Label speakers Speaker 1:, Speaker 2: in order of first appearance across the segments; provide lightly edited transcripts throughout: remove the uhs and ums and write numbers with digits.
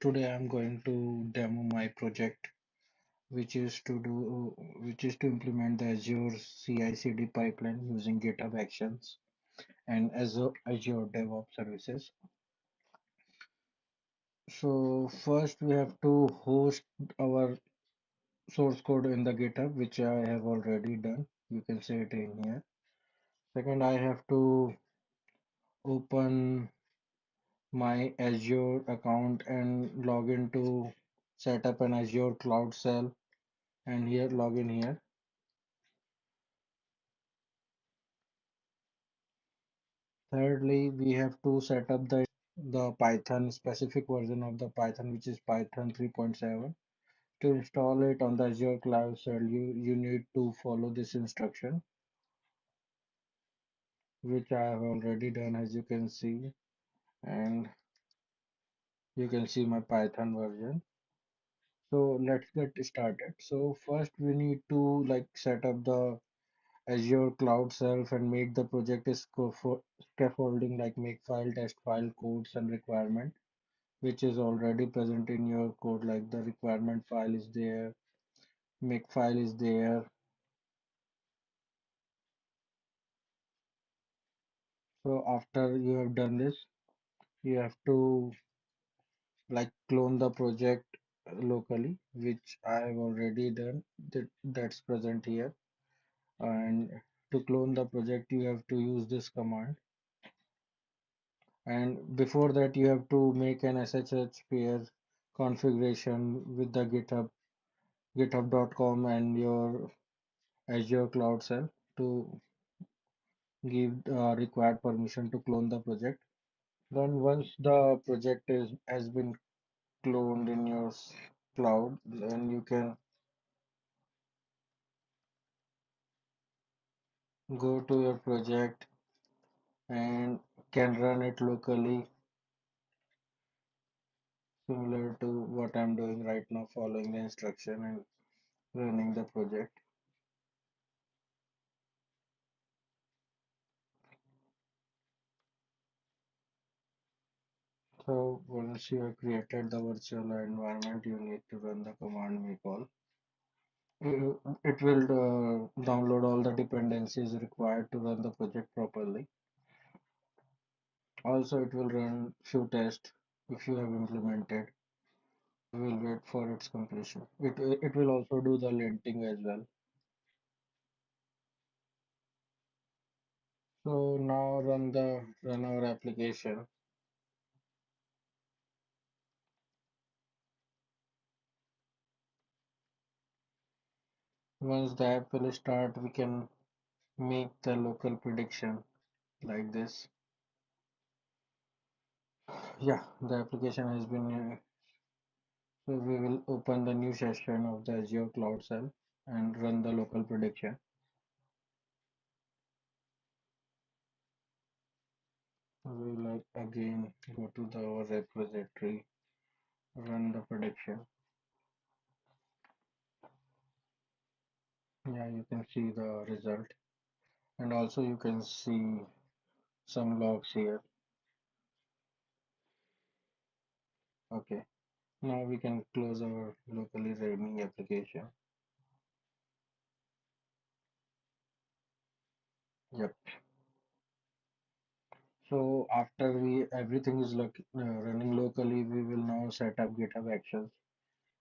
Speaker 1: today I'm going to demo my project, which is to implement the Azure CI/CD pipeline using GitHub Actions and Azure DevOps services. So first we have to host our source code in the GitHub, which I have already done. You can see it in here. Second, I have to open my Azure account and log in to set up an Azure Cloud Cell and here log in here. Thirdly, we have to set up the Python specific version of the Python, which is Python 3.7. To install it on the Azure Cloud Cell, you need to follow this instruction, which I have already done, as you can see, and you can see my Python version. So let's get started. So first we need to set up the Azure Cloud Self and make the project is scaffolding like make file, test file, codes and requirement, which is already present in your code, like the requirement file is there, make file is there. So after you have done this, you have to clone the project locally, which I have already done. That's present here. And to clone the project, you have to use this command. And before that, you have to make an SSH pair configuration with the github.com and your Azure Cloud Cell to give required permission to clone the project. Then once the project is has been cloned in your cloud, then you can go to your project and can run it locally, similar to what I'm doing right now, following the instruction and running the project. So once you have created the virtual environment, you need to run the command we call. It will download all the dependencies required to run the project properly. Also, it will run few tests if you have implemented. We'll wait for its completion. It will also do the linting as well. So now run our application. Once the app will start, we can make the local prediction like this. Yeah, the application has been so we will open the new session of the Azure Cloud Cell and run the local prediction. We will again go to the our repository, run the prediction. Yeah, you can see the result, and also you can see some logs here. Okay, now we can close our locally running application. Yep. So after we everything is running locally, we will now set up GitHub Actions,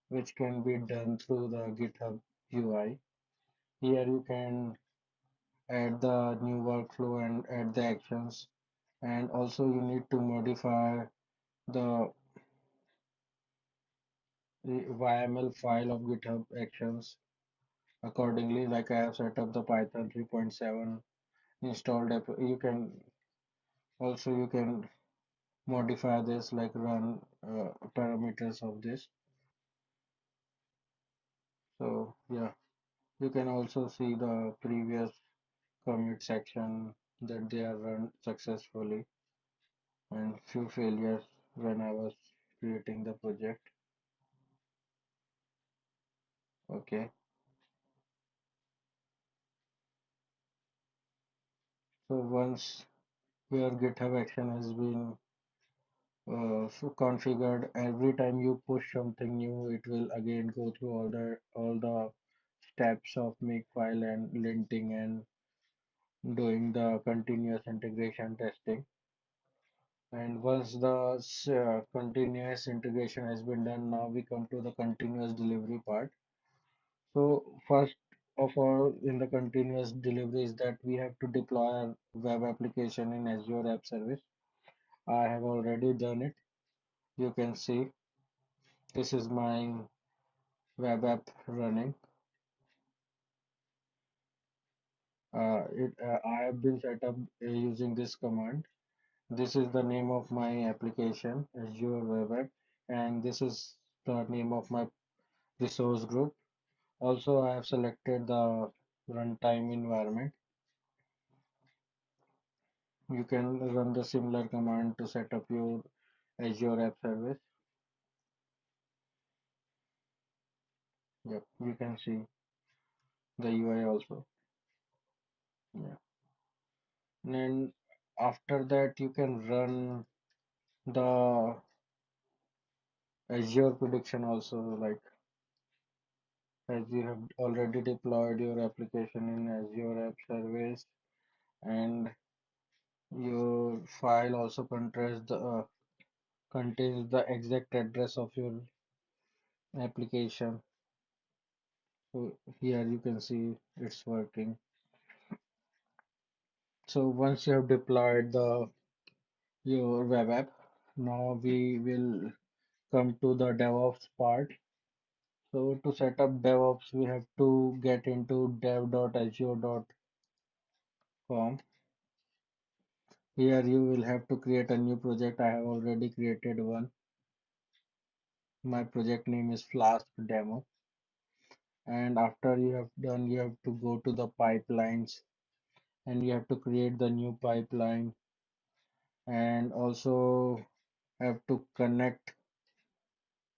Speaker 1: which can be done through the GitHub UI. Here you can add the new workflow and add the actions, and also you need to modify the YML file of GitHub Actions accordingly. Like I have set up the Python 3.7 installed app. You can modify this, like run parameters of this. So yeah, you can also see the previous commit section that they are run successfully and few failures when I was creating the project. Okay, so once your GitHub action has been so configured. Every time you push something new, it will again go through all the steps of make file and linting and doing the continuous integration testing. And once the continuous integration has been done, now we come to the continuous delivery part. So first of all, in the continuous delivery is that we have to deploy our web application in Azure App Service. I have already done it. You can see this is my web app running. I have been set up using this command. This is the name of my application, Azure Web App, and this is the name of my resource group. Also, I have selected the runtime environment. You can run the similar command to set up your Azure App Service. Yep, you can see the UI also. Yeah. And then after that, you can run the Azure prediction also, like as you have already deployed your application in Azure App Service, and your file also contains the exact address of your application. So here you can see it's working. So once you have deployed the your web app, now we will come to the DevOps part. So to set up DevOps, we have to get into dev.azure.com. Here you will have to create a new project. I have already created one. My project name is Flask Demo. And after you have done, you have to go to the pipelines and you have to create the new pipeline, and also have to connect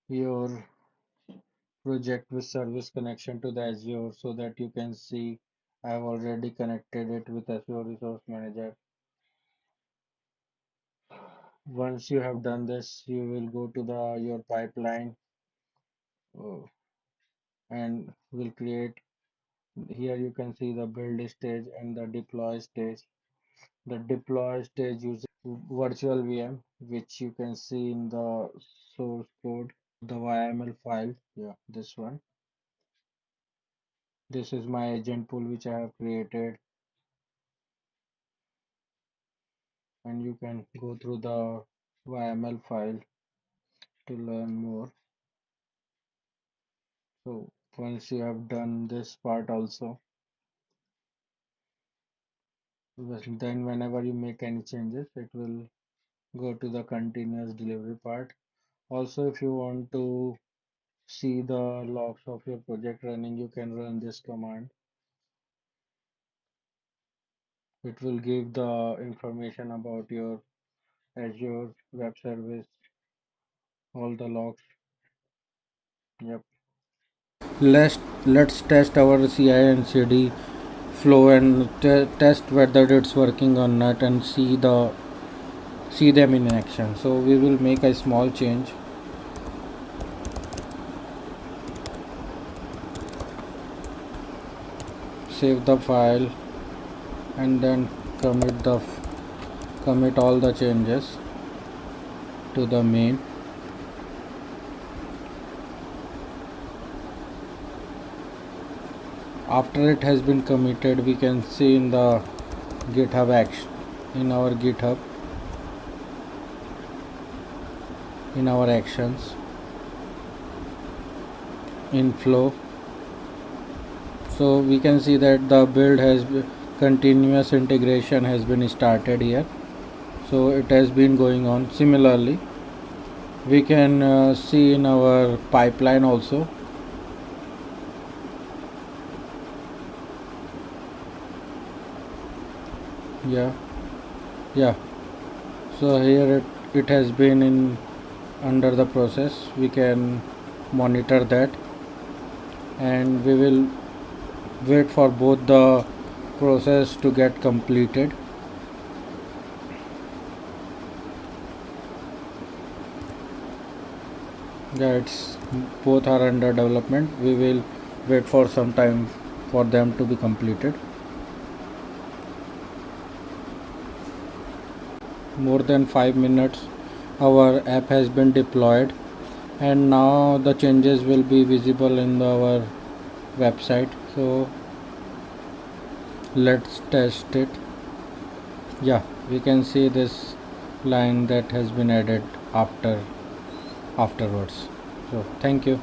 Speaker 1: your project with service connection to the Azure so that you can see I have already connected it with Azure Resource Manager. Once you have done this, you will go to the your pipeline uh, and will create. Here you can see the build stage and the deploy stage. The deploy stage uses virtual VM, which you can see in the source code, the YML file. Yeah, this one. This is my agent pool which I have created, and you can go through the YML file to learn more. So once you have done this part also, then whenever you make any changes, it will go to the continuous delivery part. Also, if you want to see the logs of your project running, you can run this command. It will give the information about your Azure Web Service, all the logs. Yep. Let's test our CI and CD flow and test whether it's working or not, and see them in action. So we will make a small change. Save the file and then commit all the changes to the main. After it has been committed, we can see in the GitHub action, in our GitHub, in our actions, in flow. So we can see that the continuous integration has been started here. So it has been going on. Similarly, we can see in our pipeline also. Yeah. So here it has been in under the process. We can monitor that, and we will wait for both the process to get completed. Yeah, it's both are under development. We will wait for some time for them to be completed. More than 5 minutes, our app has been deployed, and now the changes will be visible in our website. So let's test it. Yeah, we can see this line that has been added afterwards. So thank you.